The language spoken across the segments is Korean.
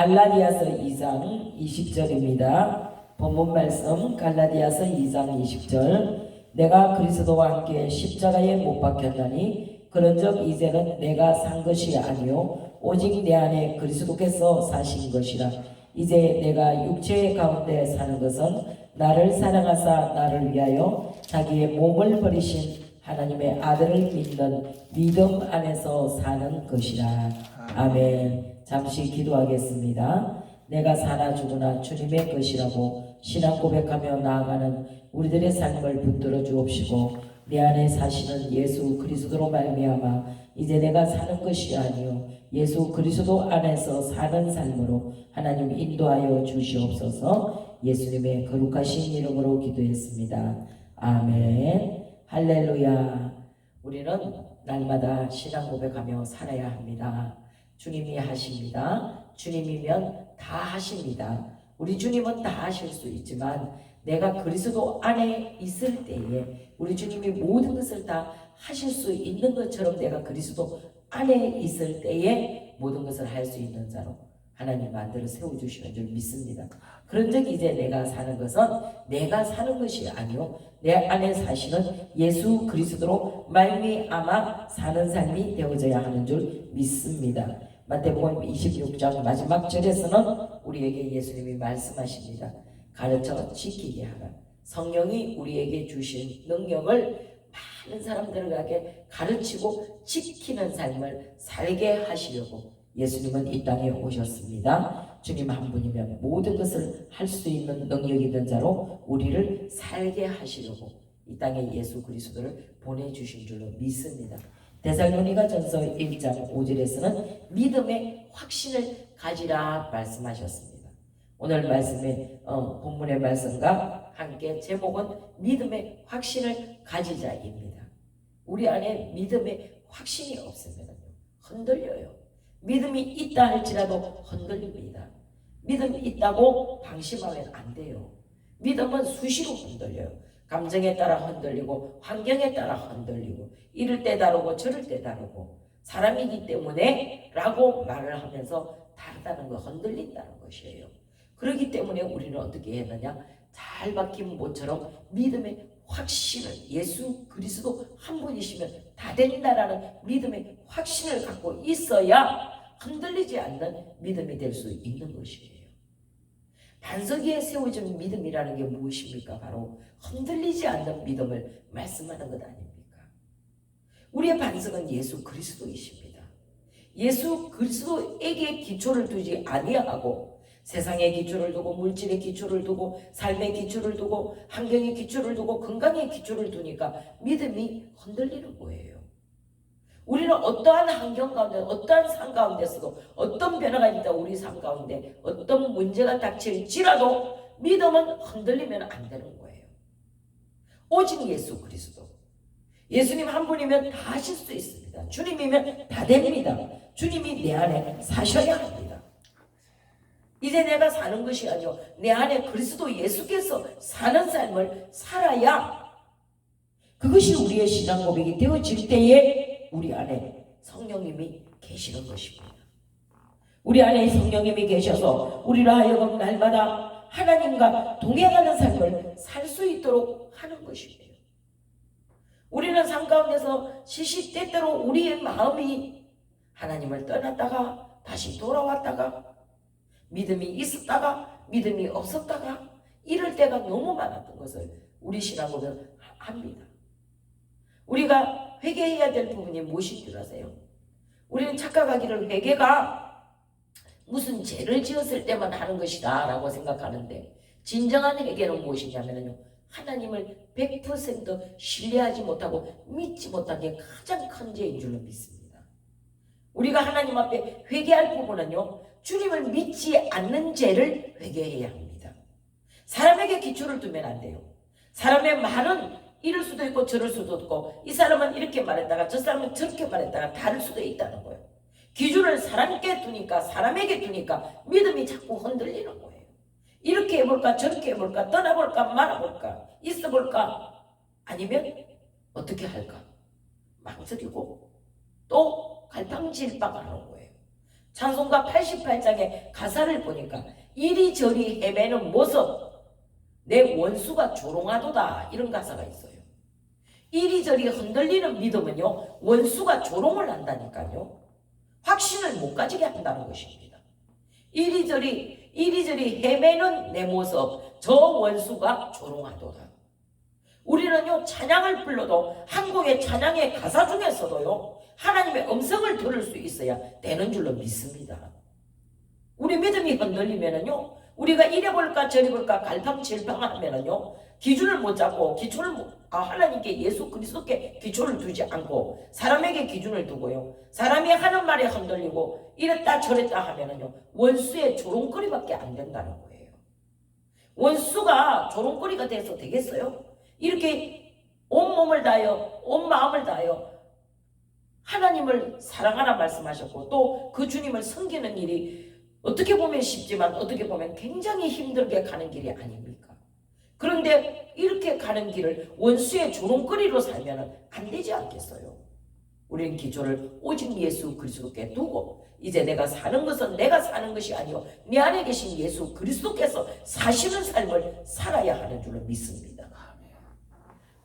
갈라디아서 2장 20절입니다. 본문 말씀 갈라디아서 2장 20절. 내가 그리스도와 함께 십자가에 못 박혔나니 그런즉 이제는 내가 산 것이 아니요 오직 내 안에 그리스도께서 사신 것이라. 이제 내가 육체 가운데 사는 것은 나를 사랑하사 나를 위하여 자기의 몸을 버리신 하나님의 아들을 믿는 믿음 안에서 사는 것이라. 아멘. 잠시 기도하겠습니다. 내가 사나 죽으나 주님의 것이라고 신앙 고백하며 나아가는 우리들의 삶을 붙들어 주옵시고 내 안에 사시는 예수 그리스도로 말미암아 이제 내가 사는 것이 아니요 예수 그리스도 안에서 사는 삶으로 하나님 인도하여 주시옵소서. 예수님의 거룩하신 이름으로 기도했습니다. 아멘. 할렐루야. 우리는 날마다 신앙 고백하며 살아야 합니다. 주님이 하십니다. 주님이면 다 하십니다. 우리 주님은 다 하실 수 있지만 내가 그리스도 안에 있을 때에 우리 주님이 모든 것을 다 하실 수 있는 것처럼 내가 그리스도 안에 있을 때에 모든 것을 할 수 있는 자로 하나님 만들어 세워주시는 줄 믿습니다. 그런즉 이제 내가 사는 것은 내가 사는 것이 아니요 내 안에 사시는 예수 그리스도로 말미암아 사는 삶이 되어져야 하는 줄 믿습니다. 마태복음 26장 마지막 절에서는 우리에게 예수님이 말씀하십니다. 가르쳐 지키게 하라. 성령이 우리에게 주신 능력을 많은 사람들에게 가르치고 지키는 삶을 살게 하시려고 예수님은 이 땅에 오셨습니다. 주님 한 분이면 모든 것을 할 수 있는 능력 있는 자로 우리를 살게 하시려고 이 땅에 예수 그리스도를 보내주신 줄로 믿습니다. 데살로니가 전서 1장 5절에서는 믿음의 확신을 가지라 말씀하셨습니다. 오늘 말씀의 본문의 말씀과 함께 제목은 믿음의 확신을 가지자입니다. 우리 안에 믿음의 확신이 없으면 흔들려요. 믿음이 있다 할지라도 흔들립니다. 믿음이 있다고 방심하면 안 돼요. 믿음은 수시로 흔들려요. 감정에 따라 흔들리고 환경에 따라 흔들리고 이럴 때 다르고 저럴 때 다르고 사람이기 때문에 라고 말을 하면서 다르다는 거 흔들린다는 것이에요. 그렇기 때문에 우리는 어떻게 했느냐, 잘 박힌 모처럼 믿음의 확신을 예수 그리스도 한 분이시면 다 된다라는 믿음의 확신을 갖고 있어야 흔들리지 않는 믿음이 될 수 있는 것이에요. 반석 위에 세워진 믿음이라는 게 무엇입니까? 바로 흔들리지 않는 믿음을 말씀하는 것 아닙니까? 우리의 반석은 예수 그리스도이십니다. 예수 그리스도에게 기초를 두지 아니하고 세상의 기초를 두고 물질의 기초를 두고 삶의 기초를 두고 환경의 기초를 두고 건강의 기초를 두니까 믿음이 흔들리는 거예요. 우리는 어떠한 환경 가운데 어떠한 삶 가운데서도 어떤 변화가 있다 우리 삶 가운데 어떤 문제가 닥칠지라도 믿음은 흔들리면 안 되는 거예요. 오직 예수 그리스도 예수님 한 분이면 다 하실 수 있습니다. 주님이면 다 됩니다. 주님이 내 안에 사셔야 합니다. 이제 내가 사는 것이 아니요 내 안에 그리스도 예수께서 사는 삶을 살아야 그것이 우리의 신앙 고백이 되어질 때에 우리 안에 성령님이 계시는 것입니다. 우리 안에 성령님이 계셔서 우리로 하여금 날마다 하나님과 동행하는 삶을 살 수 있도록 하는 것이에요. 우리는 삶 가운데서 시시때때로 우리의 마음이 하나님을 떠났다가 다시 돌아왔다가 믿음이 있었다가 믿음이 없었다가 이럴 때가 너무 많았던 것을 우리 신앙고백은 합니다. 우리가 회개해야 될 부분이 무엇인 줄 아세요? 우리는 착각하기를 회개가 무슨 죄를 지었을 때만 하는 것이다 라고 생각하는데 진정한 회개는 무엇이냐면요 하나님을 100% 신뢰하지 못하고 믿지 못한 게 가장 큰 죄인 줄로 믿습니다. 우리가 하나님 앞에 회개할 부분은요 주님을 믿지 않는 죄를 회개해야 합니다. 사람에게 기초를 두면 안 돼요. 사람의 말은 이럴 수도 있고 저럴 수도 있고 이 사람은 이렇게 말했다가 저 사람은 저렇게 말했다가 다를 수도 있다는 거예요. 기준을 사람께 두니까 사람에게 두니까 믿음이 자꾸 흔들리는 거예요. 이렇게 해볼까 저렇게 해볼까 떠나볼까 말아볼까 있어볼까 아니면 어떻게 할까 망설이고 또 갈팡질팡하는 거예요. 찬송가 88장의 가사를 보니까 이리저리 헤매는 모습 내 원수가 조롱하도다 이런 가사가 있어요. 이리저리 흔들리는 믿음은요 원수가 조롱을 한다니까요. 확신을 못 가지게 한다는 것입니다. 이리저리 헤매는 내 모습 저 원수가 조롱하도다. 우리는요 찬양을 불러도 한국의 찬양의 가사 중에서도요 하나님의 음성을 들을 수 있어야 되는 줄로 믿습니다. 우리 믿음이 흔들리면은요 우리가 이래 볼까 저래 볼까 갈팡질팡하면은요 기준을 못 잡고 하나님께 예수 그리스도께 기초를 두지 않고 사람에게 기준을 두고요 사람이 하는 말에 흔들리고 이랬다 저랬다 하면은요 원수의 조롱거리밖에 안 된다는 거예요. 원수가 조롱거리가 돼서 되겠어요? 이렇게 온 몸을 다하여 온 마음을 다하여 하나님을 사랑하라 말씀하셨고 또 그 주님을 섬기는 일이 어떻게 보면 쉽지만 어떻게 보면 굉장히 힘들게 가는 길이 아닙니까? 그런데 이렇게 가는 길을 원수의 조롱거리로 살면 안 되지 않겠어요? 우리는 기초를 오직 예수 그리스도께 두고 이제 내가 사는 것은 내가 사는 것이 아니요 내 안에 계신 예수 그리스도께서 사시는 삶을 살아야 하는 줄로 믿습니다.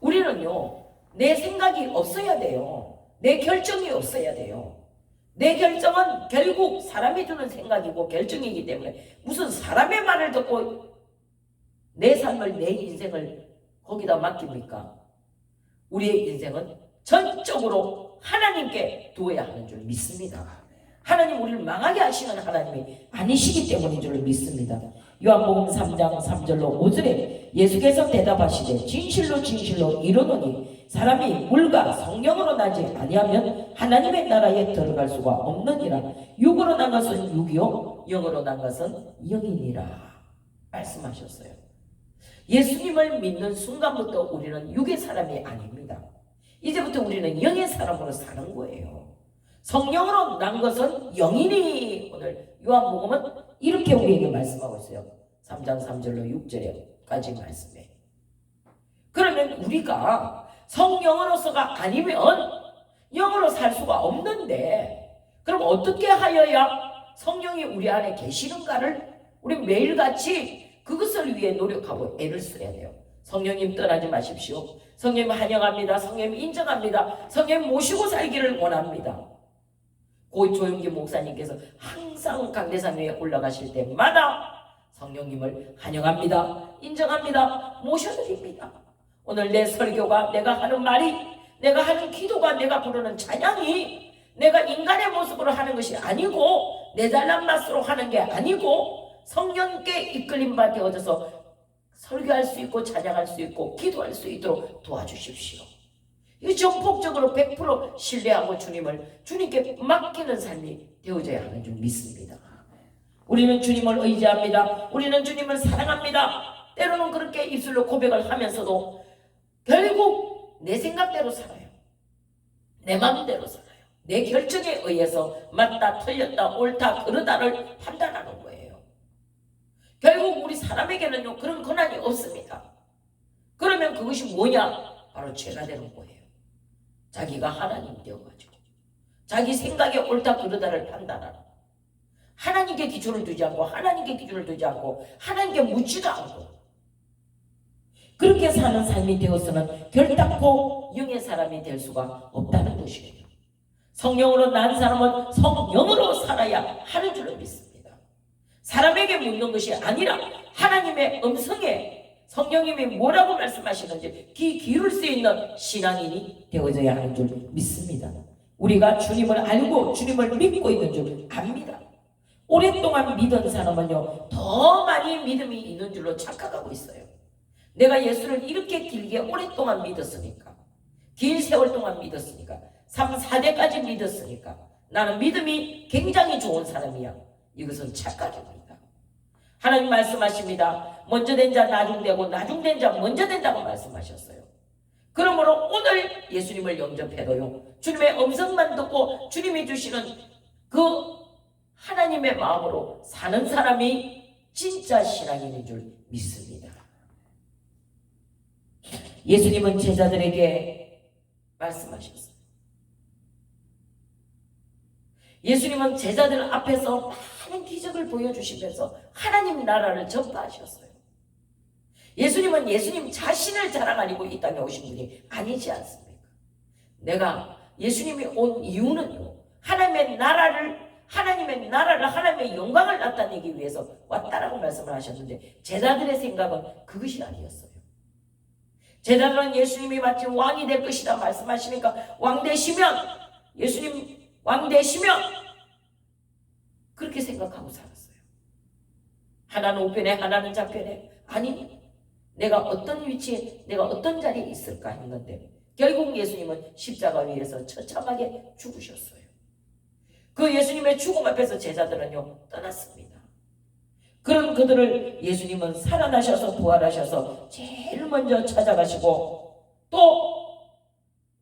우리는요 내 생각이 없어야 돼요. 내 결정이 없어야 돼요. 내 결정은 결국 사람이 주는 생각이고 결정이기 때문에 무슨 사람의 말을 듣고 내 삶을 내 인생을 거기다 맡깁니까? 우리의 인생은 전적으로 하나님께 두어야 하는 줄 믿습니다. 하나님 우리를 망하게 하시는 하나님이 아니시기 때문인 줄 믿습니다. 요한복음 3장 3절로 5절에 예수께서 대답하시되 진실로 진실로 이르노니 사람이 물과 성령으로 나지 아니하면 하나님의 나라에 들어갈 수가 없느니라. 육으로 난 것은 육이요 영으로 난 것은 영이니라 말씀하셨어요. 예수님을 믿는 순간부터 우리는 육의 사람이 아닙니다. 이제부터 우리는 영의 사람으로 사는 거예요. 성령으로 난 것은 영이니 오늘 요한복음은 이렇게 우리에게 말씀하고 있어요. 3장 3절로 6절까지 말씀해. 그러면 우리가 성령으로서가 아니면 영으로 살 수가 없는데 그럼 어떻게 하여야 성령이 우리 안에 계시는가를 우리 매일같이 그것을 위해 노력하고 애를 써야 돼요. 성령님 떠나지 마십시오. 성령님 환영합니다. 성령님 인정합니다. 성령님 모시고 살기를 원합니다. 고 조용기 목사님께서 항상 강대산 위에 올라가실 때마다 성령님을 환영합니다. 인정합니다. 모셔드립니다. 오늘 내 설교가 내가 하는 말이 내가 하는 기도가 내가 부르는 찬양이 내가 인간의 모습으로 하는 것이 아니고 내 잘난 맛으로 하는 게 아니고 성령께 이끌림 받게 얻어서 설교할 수 있고 찬양할 수 있고 기도할 수 있도록 도와주십시오. 이 전폭적으로 100% 신뢰하고 주님께 맡기는 삶이 되어져야 하는 줄 믿습니다. 우리는 주님을 의지합니다. 우리는 주님을 사랑합니다. 때로는 그렇게 입술로 고백을 하면서도 결국 내 생각대로 살아요. 내 마음대로 살아요. 내 결정에 의해서 맞다 틀렸다 옳다 그르다를 판단하는 거예요. 결국 우리 사람에게는요 그런 권한이 없습니다. 그러면 그것이 뭐냐? 바로 죄가 되는 거예요. 자기가 하나님 되어가지고 자기 생각에 옳다 그르다를 판단하는 하나님께 기초를 두지 않고 하나님께 묻지도 않고 그렇게 사는 삶이 되어서는 결단코 영의 사람이 될 수가 없다는 것이에요. 성령으로 난 사람은 성령으로 살아야 하는 줄로 믿습니다. 사람에게 묻는 것이 아니라 하나님의 음성에 성령님이 뭐라고 말씀하시는지 귀 기울일 수 있는 신앙인이 되어져야 하는 줄 믿습니다. 우리가 주님을 알고 주님을 믿고 있는 줄 압니다. 오랫동안 믿은 사람은요 더 많이 믿음이 있는 줄로 착각하고 있어요. 내가 예수를 이렇게 길게 오랫동안 믿었으니까 긴 세월 동안 믿었으니까 3, 4대까지 믿었으니까 나는 믿음이 굉장히 좋은 사람이야. 이것은 착각입니다. 하나님 말씀하십니다. 먼저 된 자 나중되고 나중된 자 먼저 된다고 말씀하셨어요. 그러므로 오늘 예수님을 영접해도요 주님의 음성만 듣고 주님이 주시는 그 하나님의 마음으로 사는 사람이 진짜 신앙인인 줄 믿습니다. 예수님은 제자들에게 말씀하셨어요. 예수님은 제자들 앞에서 많은 기적을 보여주시면서 하나님 나라를 전파하셨어요. 예수님은 예수님 자신을 자랑하려고 이 땅에 오신 분이 아니지 않습니까? 내가 예수님이 온 이유는요, 하나님의 나라를, 하나님의 영광을 나타내기 위해서 왔다라고 말씀을 하셨는데, 제자들의 생각은 그것이 아니었어요. 제자들은 예수님이 마치 왕이 될 것이다 말씀하시니까, 왕 되시면, 예수님 왕 되시면 그렇게 생각하고 살았어요. 하나는 우편에 하나는 좌편에, 아니 내가 어떤 위치에, 내가 어떤 자리에 있을까 했는데, 결국 예수님은 십자가 위에서 처참하게 죽으셨어요. 그 예수님의 죽음 앞에서 제자들은요 떠났습니다. 그런 그들을 예수님은 살아나셔서 부활하셔서 제일 먼저 찾아가시고, 또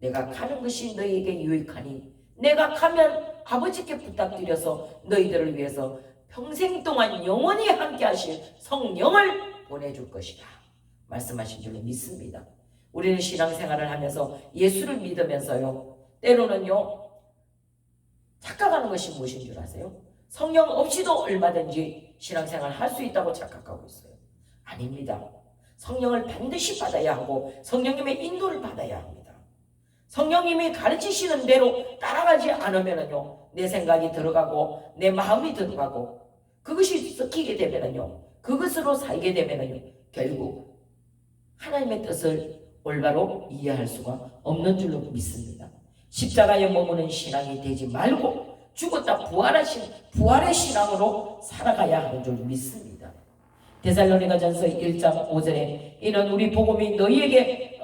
내가 가는 것이 너희에게 유익하니 내가 가면 아버지께 부탁드려서 너희들을 위해서 평생 동안 영원히 함께 하실 성령을 보내줄 것이다 말씀하신 줄로 믿습니다. 우리는 신앙생활을 하면서 예수를 믿으면서요, 때로는요 착각하는 것이 무엇인 줄 아세요? 성령 없이도 얼마든지 신앙생활을 할 수 있다고 착각하고 있어요. 아닙니다. 성령을 반드시 받아야 하고 성령님의 인도를 받아야 합니다. 성령님이 가르치시는 대로 따라가지 않으면요, 내 생각이 들어가고 내 마음이 들어가고 그것이 섞이게 되면요, 그것으로 살게 되면요, 결국 하나님의 뜻을 올바로 이해할 수가 없는 줄로 믿습니다. 십자가에 머무는 신앙이 되지 말고 죽었다 부활하신 부활의 신앙으로 살아가야 하는 줄 믿습니다. 데살로니가전서 1장 5절에 이는 우리 복음이 너희에게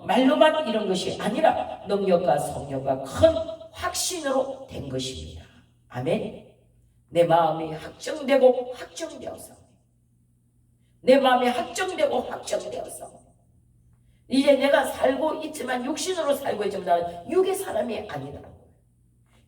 말로만 이런 것이 아니라 능력과 성령과 큰 확신으로 된 것입니다. 아멘. 내 마음이 확정되고 확정되어서, 내 마음이 확정되고 확정되어서 이제 내가 살고 있지만 육신으로 살고 있지만 나는 육의 사람이 아니라고.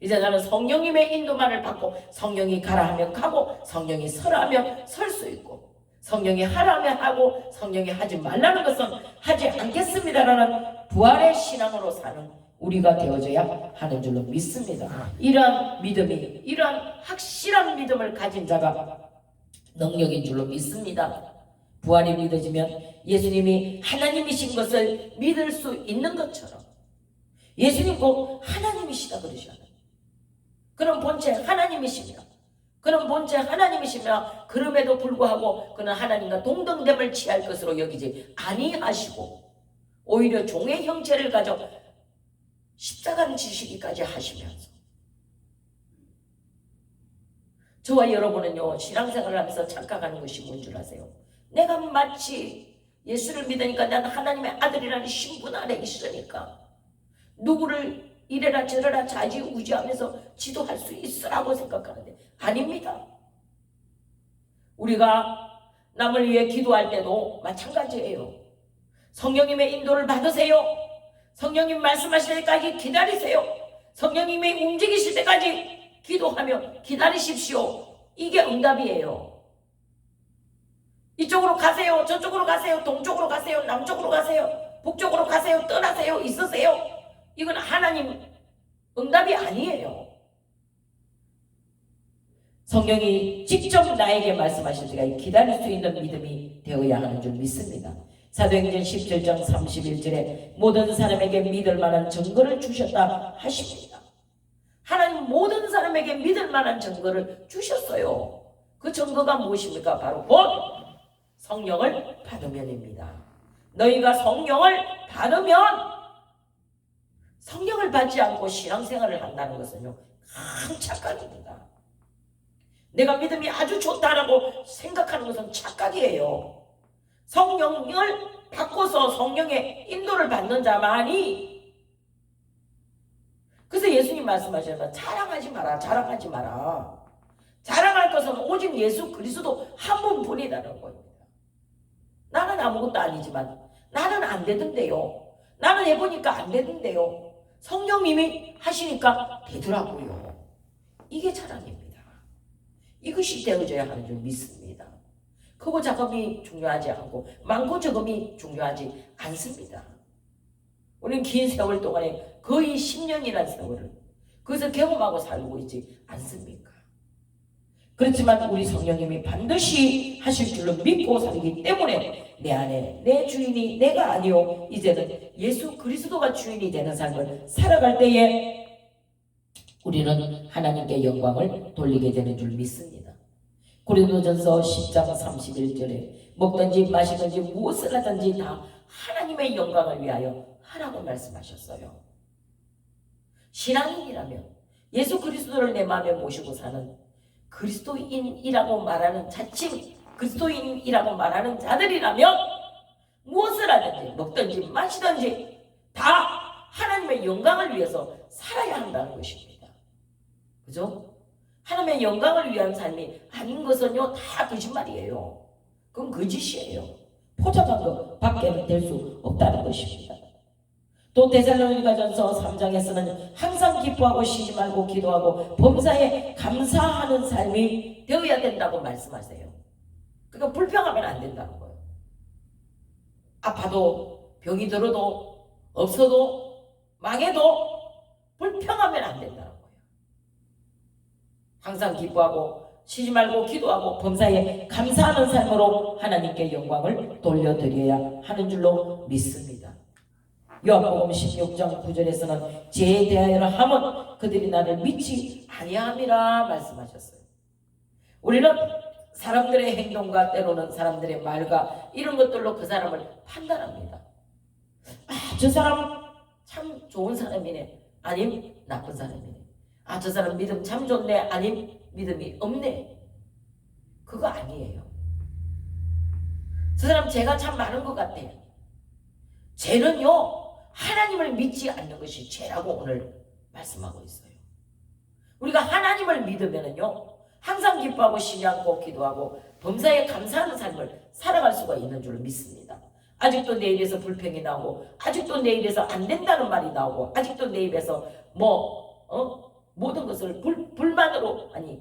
이제 나는 성령님의 인도만을 받고 성령이 가라 하면 가고 성령이 서라 하면 설 수 있고, 성령이 하라 하면 하고 성령이 하지 말라는 것은 하지 않겠습니다라는 부활의 신앙으로 사는 우리가 되어져야 하는 줄로 믿습니다. 이러한 믿음이, 이러한 확실한 믿음을 가진 자가 능력인 줄로 믿습니다. 부활이 믿어지면 예수님이 하나님이신 것을 믿을 수 있는 것처럼, 예수님 꼭 하나님이시다 그러잖아요. 그런 본체 하나님이십니다. 그런 본체 하나님이시며 그럼에도 불구하고 그는 하나님과 동등됨을 취할 것으로 여기지 아니하시고 오히려 종의 형체를 가져 십자가를 지시기까지 하시면서, 저와 여러분은요 신앙생활을 하면서 착각하는 것이 뭔 줄 아세요? 내가 마치 예수를 믿으니까 난 하나님의 아들이라는 신분 안에 있으니까 누구를 이래라 저래라 좌지우지하면서 지도할 수 있으라고 생각하는데 아닙니다. 우리가 남을 위해 기도할 때도 마찬가지예요. 성령님의 인도를 받으세요. 성령님 말씀하실 때까지 기다리세요. 성령님이 움직이실 때까지 기도하며 기다리십시오. 이게 응답이에요. 이쪽으로 가세요, 저쪽으로 가세요, 동쪽으로 가세요, 남쪽으로 가세요, 북쪽으로 가세요, 떠나세요, 있으세요. 이건 하나님 응답이 아니에요. 성령이 직접 나에게 말씀하실 때가 기다릴 수 있는 믿음이 되어야 하는 줄 믿습니다. 사도행전 17장 31절에 모든 사람에게 믿을 만한 증거를 주셨다 하십니다. 하나님 모든 사람에게 믿을 만한 증거를 주셨어요. 그 증거가 무엇입니까? 바로 곧 성령을 받으면입니다. 너희가 성령을 받으면, 성령을 받지 않고 신앙생활을 한다는 것은요 큰 착각입니다. 내가 믿음이 아주 좋다라고 생각하는 것은 착각이에요. 성령을 받고서 성령의 인도를 받는 자만이, 그래서 예수님 말씀하시는 자랑하지 마라, 자랑하지 마라. 자랑할 것은 오직 예수 그리스도 한 분뿐이라는 겁니다. 나는 아무것도 아니지만, 나는 안 되던데요, 나는 해보니까 안 되던데요, 성령님이 하시니까 되더라고요. 이게 자랑입니다. 이것이 되어져야 하는 줄 믿습니다. 크고 작음이 중요하지 않고 많고 적음이 중요하지 않습니다. 우리는 긴 세월 동안에 거의 10년이라는 세월을 그것을 경험하고 살고 있지 않습니까? 그렇지만 우리 성령님이 반드시 하실 줄로 믿고 살기 때문에 내 안에 내 주인이 내가 아니요 이제는 예수 그리스도가 주인이 되는 삶을 살아갈 때에 우리는 하나님께 영광을 돌리게 되는 줄 믿습니다. 고린도전서 10장 31절에 먹든지 마시든지 무엇을 하든지 다 하나님의 영광을 위하여 하라고 말씀하셨어요. 신앙인이라면 예수 그리스도를 내 마음에 모시고 사는 그리스도인이라고 말하는 자칭 그리스도인이라고 말하는 자들이라면 무엇을 하든지 먹든지 마시든지 다 하나님의 영광을 위해서 살아야 한다는 것입니다. 그죠? 하나님의 영광을 위한 삶이 아닌 것은요 다 거짓말이에요. 그건 거짓이에요. 포장한 것 밖에는 될 수 없다는 것입니다. 또 데살로니가전서 3장에서는 항상 기뻐하고 쉬지 말고 기도하고 범사에 감사하는 삶이 되어야 된다고 말씀하세요. 그러니까 불평하면 안 된다는 거예요. 아파도 병이 들어도 없어도 망해도 불평하면 안 된다는 거예요. 항상 기뻐하고 쉬지 말고 기도하고 범사에 감사하는 삶으로 하나님께 영광을 돌려드려야 하는 줄로 믿습니다. 요한복음 16장 9절에서는 죄에 대하여 함은 그들이 나를 믿지 아니함이라 말씀하셨어요. 우리는 사람들의 행동과 때로는 사람들의 말과 이런 것들로 그 사람을 판단합니다. 저 사람 참 좋은 사람이네. 아님 나쁜 사람이네. 저 사람 믿음 참 좋네. 아님 믿음이 없네. 그거 아니에요. 저 사람 죄가 참 많은 것 같아요. 죄는요 하나님을 믿지 않는 것이 죄라고 오늘 말씀하고 있어요. 우리가 하나님을 믿으면은요 항상 기뻐하고 쉬지 않고 기도하고 범사에 감사하는 삶을 살아갈 수가 있는 줄 믿습니다. 아직도 내 입에서 불평이 나오고 아직도 내 입에서 안 된다는 말이 나오고 아직도 내 입에서 모든 것을 불만으로 아니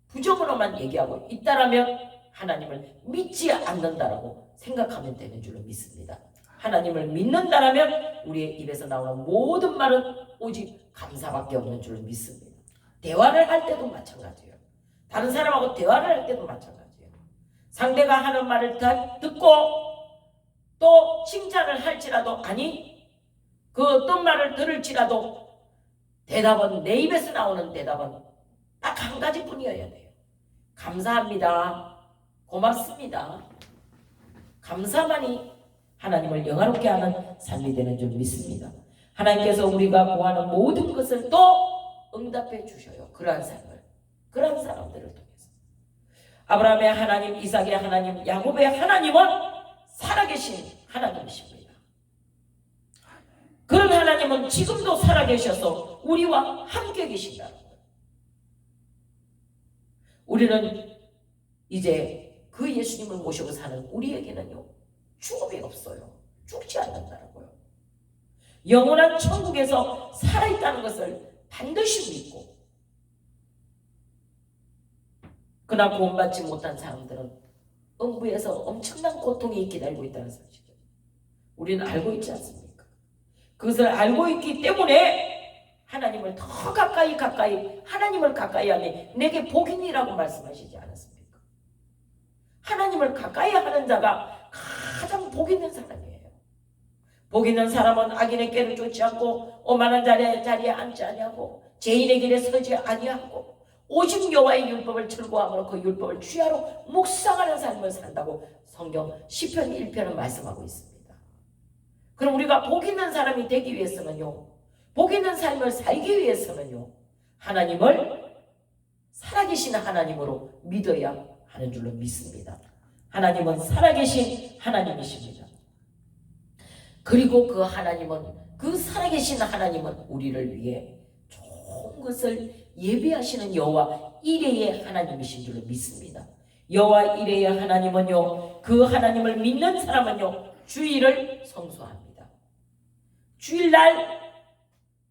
부정으로만 얘기하고 있다라면 하나님을 믿지 않는다라고 생각하면 되는 줄로 믿습니다. 하나님을 믿는다라면 우리의 입에서 나오는 모든 말은 오직 감사밖에 없는 줄로 믿습니다. 대화를 할 때도 마찬가지예요. 다른 사람하고 대화를 할 때도 마찬가지예요. 상대가 하는 말을 다 듣고 또 칭찬을 할지라도 아니 그 어떤 말을 들을지라도 대답은 내 입에서 나오는 대답은 딱 한 가지뿐이어야 돼요. 감사합니다. 고맙습니다. 감사만이 하나님을 영화롭게 하는 삶이 되는 줄 믿습니다. 하나님께서 우리가 구하는 모든 것을 또 응답해 주셔요. 그러한 삶을, 그러한 사람들을 통해서. 아브라함의 하나님, 이삭의 하나님, 야곱의 하나님은 살아계신 하나님이십니다. 그런 하나님은 지금도 살아계셔서 우리와 함께 계신다는 거예요. 우리는 이제 그 예수님을 모시고 사는 우리에게는요 죽음이 없어요. 죽지 않는다고요. 영원한 천국에서 살아있다는 것을 반드시 믿고 그러나 구원받지 못한 사람들은 음부에서 엄청난 고통이 기다리고 있다는 사실을 우리는 알고 있지 않습니까? 그것을 알고 있기 때문에 하나님을 더 가까이 하나님을 가까이 하니 내게 복이니라고 말씀하시지 않았습니까? 하나님을 가까이 하는 자가 가장 복 있는 사람이에요. 복 있는 사람은 악인의 꾀를 쫓지 않고 오만한 자리에 앉지 아니하고 죄인의 길에 서지 아니하고 오직 여호와의 율법을 즐거워하므로 그 율법을 주야로 묵상하는 삶을 산다고 성경 시편 1편은 말씀하고 있습니다. 그럼 우리가 복 있는 사람이 되기 위해서는요 복 있는 삶을 살기 위해서는요 하나님을 살아계신 하나님으로 믿어야 하는 줄로 믿습니다. 하나님은 살아계신 하나님이십니다. 그리고 그 하나님은 그 살아계신 하나님은 우리를 위해 좋은 것을 예비하시는 여호와 이레의 하나님이신 줄로 믿습니다. 여호와 이레의 하나님은요 그 하나님을 믿는 사람은요 주일을 성수합니다. 주일날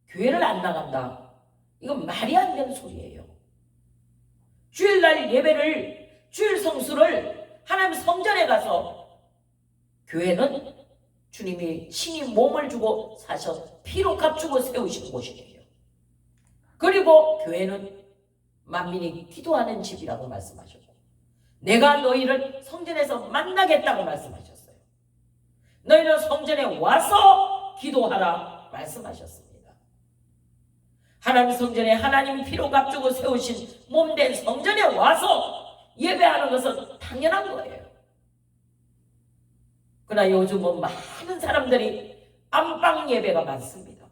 교회를 안 나간다. 이건 말이 안 되는 소리예요. 주일날 예배를 주일 성수를 하나님 성전에 가서 교회는 주님이 친히 몸을 주고 사셔 피로 값주고 세우시는 곳이에요. 그리고 교회는 만민이 기도하는 집이라고 말씀하셨고, 내가 너희를 성전에서 만나겠다고 말씀하셨어요. 너희는 성전에 와서 기도하라 말씀하셨습니다. 하나님 성전에 하나님 피로 값주고 세우신 몸된 성전에 와서 예배하는 것은 당연한 거예요. 그러나 요즘은 많은 사람들이 안방 예배가 많습니다.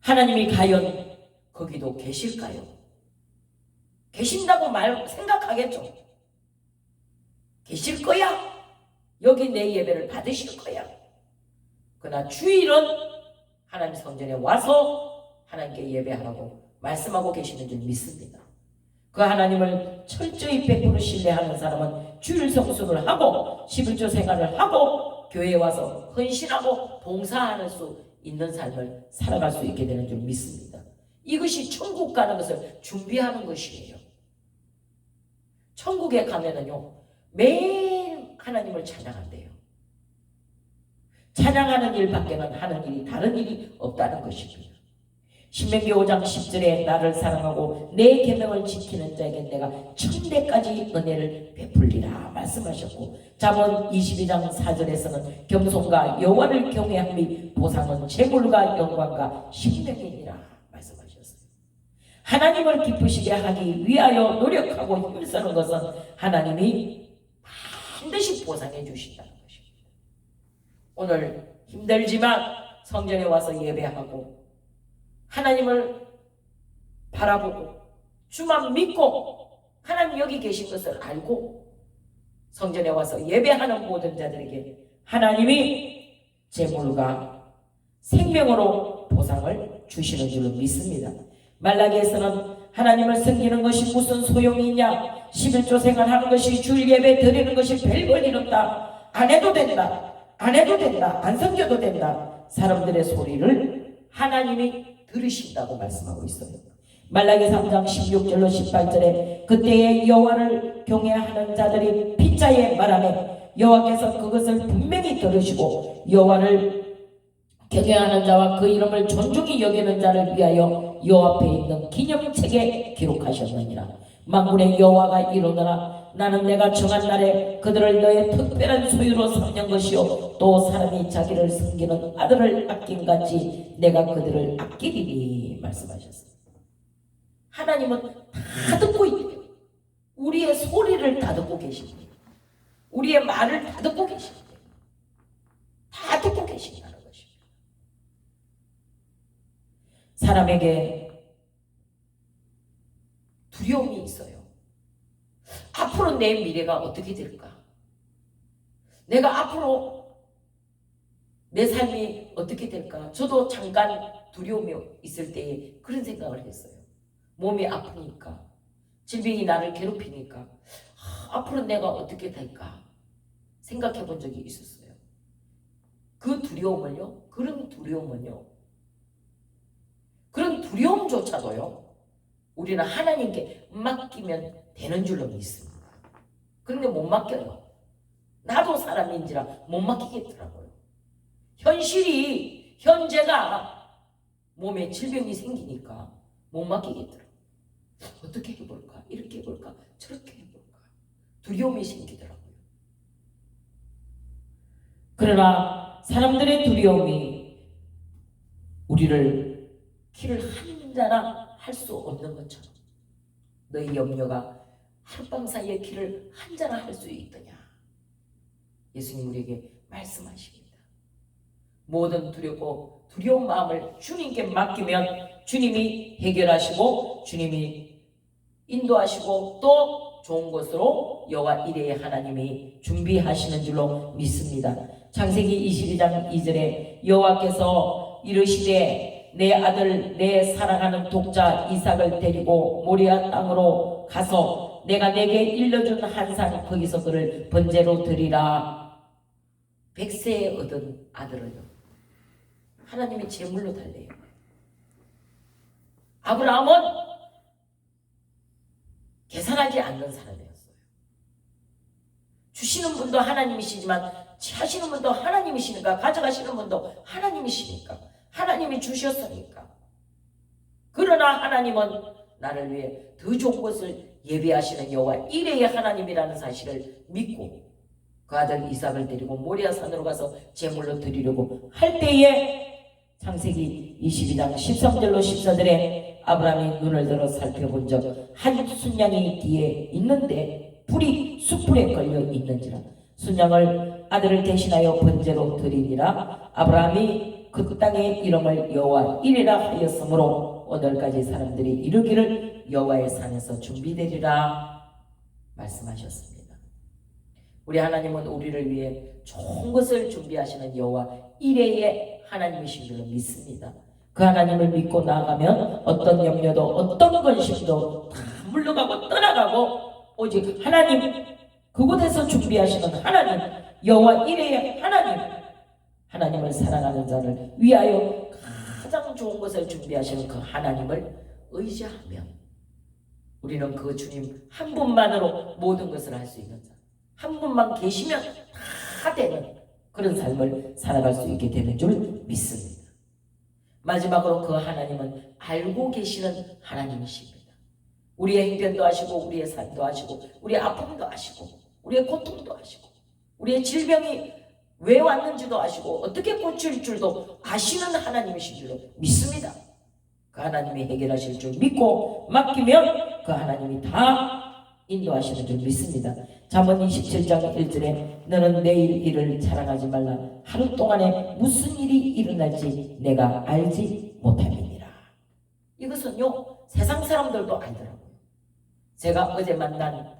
하나님이 과연 거기도 계실까요? 계신다고 생각하겠죠. 계실 거야. 여기 내 예배를 받으실 거야. 그러나 주일은 하나님 성전에 와서 하나님께 예배하라고 말씀하고 계시는 줄 믿습니다. 그 하나님을 철저히 100% 신뢰하는 사람은 주일 성수를 하고 11조 생활을 하고 교회에 와서 헌신하고 봉사할 수 있는 삶을 살아갈 수 있게 되는 줄 믿습니다. 이것이 천국 가는 것을 준비하는 것이에요. 천국에 가면은요, 매일 하나님을 찬양한대요. 찬양하는 일밖에는 하는 일이 다른 일이 없다는 것입니다. 신명기 5장 10절에 나를 사랑하고 내 계명을 지키는 자에게 내가 천대까지 은혜를 베풀리라 말씀하셨고, 잠언 22장 4절에서는 겸손과 여호와를 경외함이 보상은 재물과 영광과 생명이니라 말씀하셨어요. 하나님을 기쁘시게 하기 위하여 노력하고 힘쓰는 것은 하나님이 반드시 보상해 주신다는 것입니다. 오늘 힘들지만 성전에 와서 예배하고 하나님을 바라보고 주만 믿고 하나님 여기 계신 것을 알고 성전에 와서 예배하는 모든 자들에게 하나님이 재물과 생명으로 보상을 주시는 줄로 믿습니다. 말라기에서는 하나님을 섬기는 것이 무슨 소용이 있냐, 11조 생활하는 것이 주일 예배 드리는 것이 별볼 일 없다, 안 해도 된다, 안 해도 된다, 안 섬겨도 된다, 사람들의 소리를 하나님이 들으신다고 말씀하고 있어요. 말라기 3장 16절로 18절에 그때에 여호와를 경외하는 자들이 빗자에 말하매 여호와께서 그것을 분명히 들으시고 여호와를 경외하는 자와 그 이름을 존중히 여기는 자를 위하여 여호와 앞에 있는 기념책에 기록하셨느니라. 만군의 여호와가 이르노라. 나는 내가 정한 날에 그들을 너의 특별한 소유로 삼는 것이요 또 사람이 자기를 섬기는 아들을 아낀 같이 내가 그들을 아끼리니 말씀하셨습니다. 하나님은 다 듣고 있대요. 우리의 소리를 다 듣고 계십니다. 우리의 말을 다 듣고 계십니다. 다 듣고 계신다는 것입니다. 사람에게 두려움이 있어요. 앞으로 내 미래가 어떻게 될까? 내가 앞으로 내 삶이 어떻게 될까? 저도 잠깐 두려움이 있을 때에 그런 생각을 했어요. 몸이 아프니까, 질병이 나를 괴롭히니까 앞으로 내가 어떻게 될까 생각해 본 적이 있었어요. 그런 두려움조차도요 우리는 하나님께 맡기면 되는 줄로 믿습니다. 그런데 못 맡겨요. 나도 사람인지라 못 맡기겠더라고요. 현재가 몸에 질병이 생기니까 못 맡기겠더라고요. 어떻게 해볼까? 이렇게 해볼까? 저렇게 해볼까? 두려움이 생기더라고요. 그러나 사람들의 두려움이 우리를 길을 한자나 할 수 없는 것처럼 너희 염려가 하룻밤 사이에 길을 한자나 할 수 있더냐. 예수님 우리에게 말씀하십니다. 모든 두려운 마음을 주님께 맡기면 주님이 해결하시고 주님이 인도하시고 또 좋은 것으로 여호와 이레의 하나님이 준비하시는 줄로 믿습니다. 창세기 22장 2절에 여호와께서 이르시되 내 아들 내 사랑하는 독자 이삭을 데리고 모리아 땅으로 가서 내가 내게 일러준 한 산 거기서 그를 번제로 드리라. 100세에 얻은 아들을요 하나님이 제물로 달래요. 아브라함은 계산하지 않는 사람이었어요. 주시는 분도 하나님이시지만 취하시는 분도 하나님이시니까, 가져가시는 분도 하나님이시니까, 하나님이 주셨으니까. 그러나 하나님은 나를 위해 더 좋은 것을 예비하시는 여호와 이레의 하나님이라는 사실을 믿고 그 아들 이삭을 데리고 모리아 산으로 가서 제물로 드리려고 할 때에 창세기 22장 13절로 14절에 아브라함이 눈을 들어 살펴본 적 한 순양이 뒤에 있는데 불이 숯불에 걸려 있는지라 순양을 아들을 대신하여 번제로 드리니라. 아브라함이 그 땅의 이름을 여호와 이레라 하였으므로 오늘까지 사람들이 이르기를 여호와의 산에서 준비되리라 말씀하셨습니다. 우리 하나님은 우리를 위해 좋은 것을 준비하시는 여호와 이레의 하나님이신 줄로 믿습니다. 그 하나님을 믿고 나아가면 어떤 염려도 어떤 근심도 다 물러가고 떠나가고 오직 하나님, 그곳에서 준비하시는 하나님, 여호와 이레의 하나님을 사랑하는 자를 위하여 가장 좋은 것을 준비하시는 그 하나님을 의지하며 우리는 그 주님 한 분만으로 모든 것을 할 수 있는 자, 한 분만 계시면 다 되는 그런 삶을 살아갈 수 있게 되는 줄 믿습니다. 마지막으로 그 하나님은 알고 계시는 하나님이십니다. 우리의 행편도 아시고 우리의 삶도 아시고 우리의 아픔도 아시고 우리의 고통도 아시고 우리의 질병이 왜 왔는지도 아시고 어떻게 고칠 줄도 아시는 하나님이신 줄로 믿습니다. 그 하나님이 해결하실 줄 믿고 맡기면 그 하나님이 다 인도하시는 줄 믿습니다. 잠언 27장 1절에 너는 내일 일을 자랑하지 말라. 하루 동안에 무슨 일이 일어날지 내가 알지 못함이니라. 이것은요 세상 사람들도 알더라고요. 제가 어제 만난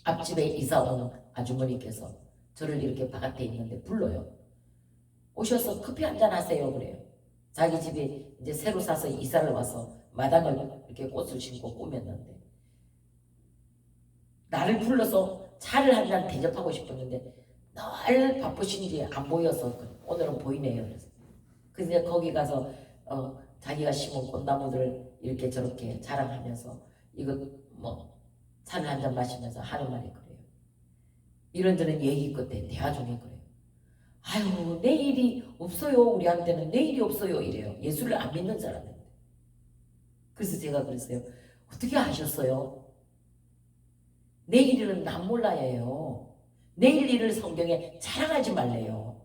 앞집에 이사 오는 아주머니께서 저를 이렇게 바깥에 있는데 불러요. 오셔서 커피 한잔 하세요 그래요. 자기 집에 이제 새로 사서 이사를 와서 마당을 이렇게 꽃을 심고 꾸몄는데 나를 불러서 차를 한 잔 대접하고 싶었는데 늘 바쁘신지 안 보여서 오늘은 보이네요. 그래서 이제 거기 가서 자기가 심은 꽃나무들을 이렇게 저렇게 자랑하면서 이거 뭐 차를 한 잔 마시면서 하는 말이 그래요. 이런저런 얘기 끝에 대화 중에 그래요. 아유 내일이 없어요. 우리한테는 내일이 없어요 이래요. 예수를 안 믿는 사람인데. 그래서 제가 그랬어요. 어떻게 아셨어요? 내일 일은 남 몰라요. 내일 일을 성경에 자랑하지 말래요.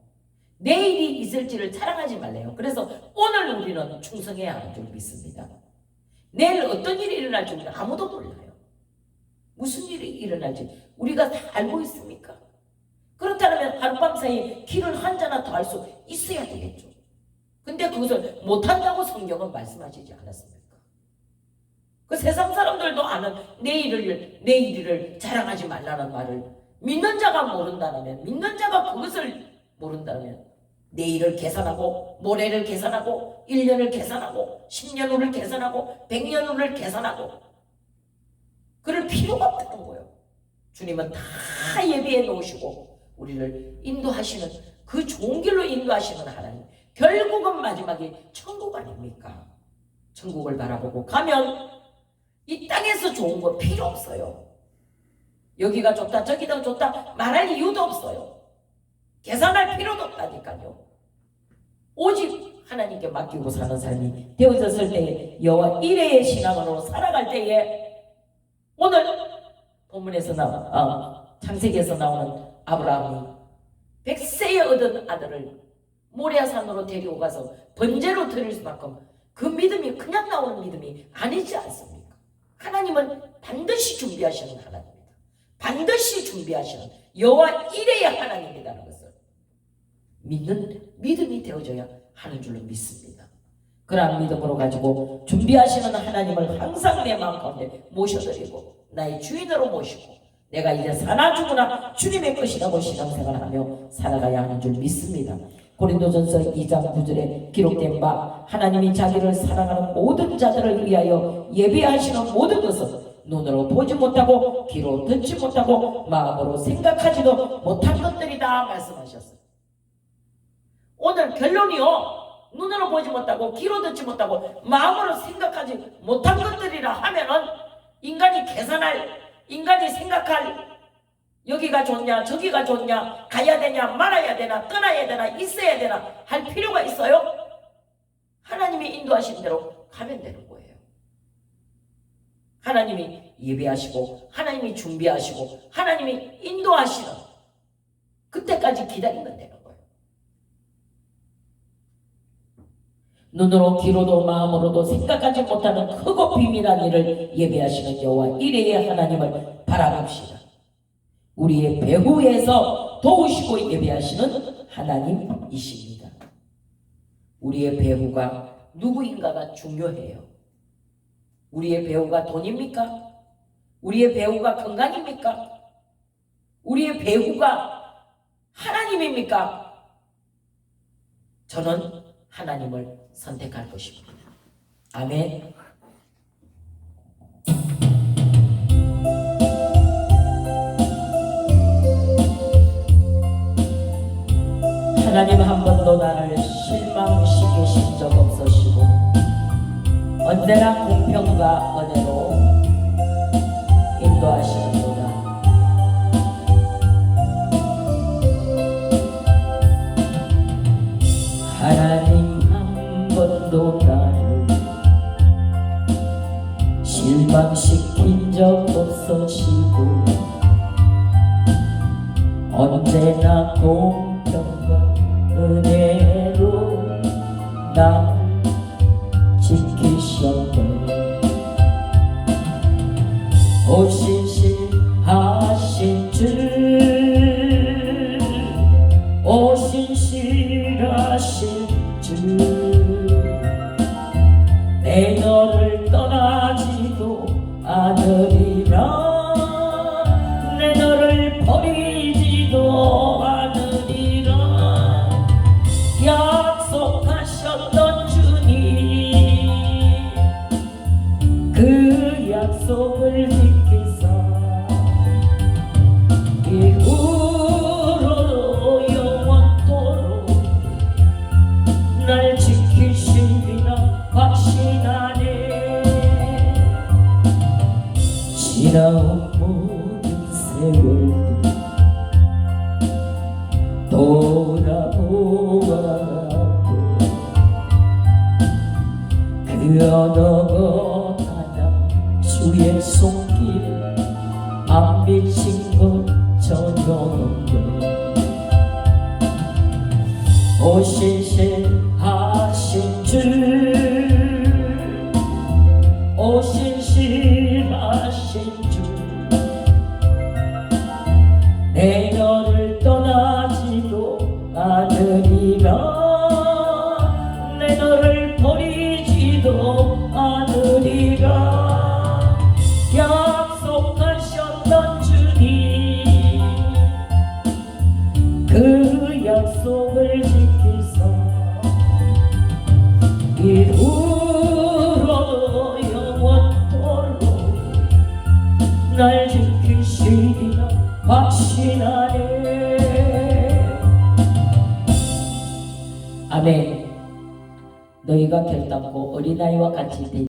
내일이 있을지를 자랑하지 말래요. 그래서 오늘 우리는 충성해야 하는 줄 믿습니다. 내일 어떤 일이 일어날지 우리는 아무도 몰라요. 무슨 일이 일어날지 우리가 다 알고 있습니까? 그렇다면 하룻밤 사이에 길을 한자나 더 할 수 있어야 되겠죠. 근데 그것을 못한다고 성경은 말씀하시지 않았습니까? 그 세상 사람들도 아는 내일을 자랑하지 말라는 말을 믿는 자가 모른다면, 믿는 자가 그것을 모른다면 내일을 계산하고 모레를 계산하고 1년을 계산하고 10년 후를 계산하고 100년 후를 계산하고 그럴 필요가 없다는 거예요. 주님은 다 예비해 놓으시고 우리를 인도하시는 그 좋은 길로 인도하시는 하나님. 결국은 마지막이 천국 아닙니까? 천국을 바라보고 가면 이 땅에서 좋은 거 필요 없어요. 여기가 좋다 저기가 좋다 말할 이유도 없어요. 계산할 필요도 없다니까요. 오직 하나님께 맡기고 사는 삶이 되어졌을 때에 여호와 이레의 신앙으로 살아갈 때에 오늘 본문에서 창세기에서 나오는 아브라함이 100세에 얻은 아들을 모리아산으로 데리고 가서 번제로 드릴 만큼 그 믿음이 그냥 나오는 믿음이 아니지 않습니까? 하나님은 반드시 준비하시는 하나님입니다. 반드시 준비하시는 여호와 이레의 하나님이라는 것을 믿는 믿음이 되어져야 하는 줄로 믿습니다. 그러한 믿음으로 가지고 준비하시는 하나님을 항상 내 마음 가운데 모셔드리고 나의 주인으로 모시고 내가 이제 사나 죽으나 주님의 것이라고 신앙생활하며 살아가야 하는 줄 믿습니다. 고린도전서 2장 9절에 기록된 바 하나님이 자기를 사랑하는 모든 자들을 위하여 예비하시는 모든 것은 눈으로 보지 못하고 귀로 듣지 못하고 마음으로 생각하지도 못한 것들이다 말씀하셨어요. 오늘 결론이요. 눈으로 보지 못하고 귀로 듣지 못하고 마음으로 생각하지 못한 것들이라 하면은 인간이 계산할, 인간이 생각할 여기가 좋냐 저기가 좋냐 가야 되냐 말아야 되나 떠나야 되나 있어야 되나 할 필요가 있어요? 하나님이 인도하신 대로 가면 되는 거예요. 하나님이 예배하시고 하나님이 준비하시고 하나님이 인도하시는 그때까지 기다리면 되는 거예요. 눈으로 귀로도 마음으로도 생각하지 못하는 크고 비밀한 일을 예배하시는 여호와 이레의 하나님을 바라봅시다. 우리의 배후에서 도우시고 예배하시는 하나님이십니다. 우리의 배후가 누구인가가 중요해요. 우리의 배후가 돈입니까? 우리의 배후가 건강입니까? 우리의 배후가 하나님입니까? 저는 하나님을 선택할 것입니다. 아멘. 하나님 한 번도 나를 실망시키신 적 없으시고 언제나 공평과 은혜로 인도하시는구나. 하나님 한 번도 나를 실망시킨 적 없으시고 언제나 공평과 은혜로 나를 지키셨네. 오신실하신 주 오신실하신 주 내 너를 떠나지도 않으리라 내 너를 버리지도 않으리라 약속하셨던 주님 그 약속을 지키사 이후로 영원토록 날 지키시리라 확신하네. 지나온 모든 세월도 돌아보아도 그 어느 것 하나 주의 손길 안 비친 것 전혀 없네. 오신실하신 주 오신실하신 주 내 너를 떠나지도 않으리라 내 너를 버리지도 않으리라 약속하셨던 주님 그 약속을 지키사 이후로 영원토록 날 지키시리라 확신하네. 아멘. 너희가 결단코 어린아이와 같이